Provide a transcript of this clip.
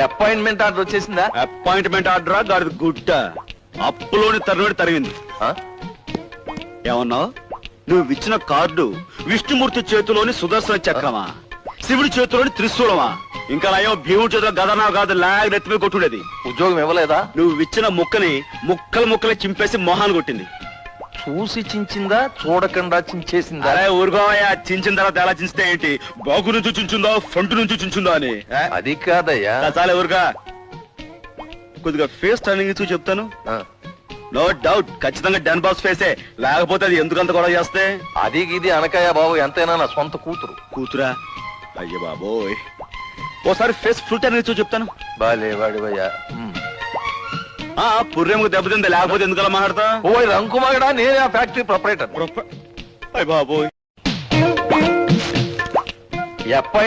Appointment order వచ్చేసిందా? Appointment ఆర్డరా గాడి గుడ్డ అప్పులోని తరుణుడి తరిగింది. ఏమన్నావు? నువ్వు ఇచ్చిన కార్డు విష్ణుమూర్తి చేతిలోని సుదర్శన చక్రమా, శివుడి చేతిలోని త్రిశూలమా, ఇంకా నయం భీముడి చేతిలో గదనా కాదు లాగ్ నెత్తిమీ కొట్టుడేది. ఉద్యోగం ఇవ్వలేదా? నువ్వు ఇచ్చిన ముక్కని ముక్కలు ముక్కలు చింపేసి మొహాన్ని కొట్టింది. చూసి చించిందా, చూడకుండా చించేసిందా? అరే ఊరుకోవయ్యా, చించిన తర్వాత ఎలా చించితే ఏంటి? బాగు నుంచి చించుందో ఫ్రంట్ నుంచి చించుందో అని. అది కాదయ్యా. చాలా ఊరుగా కొద్దిగా ఫేస్ టర్నింగ్ ఇచ్చి చెప్తాను. నో డౌట్ ఖచ్చితంగా డన్ బాస్ ఫేసే, లేకపోతే అది ఎందుకంత గొడవ చేస్తే? అది ఇది అనకాయ బాబు, ఎంతైనా నా సొంత కూతురు. కూతురా? అయ్య బాబోయ్, ఓసారి ఫేస్ ఫుల్ టర్నింగ్ ఇచ్చి చెప్తాను. బాలే వాడివయ్యా. పుర్రెముకు దెబ్బతింది, లేకపోతే ఎందుకలా మాట్లాడతా? ఓయ్ రంకుమాగడా, నేనే ఆ ఫ్యాక్టరీ ప్రొపరేటర్. అయ్య బాబోయ్. అపాయింట్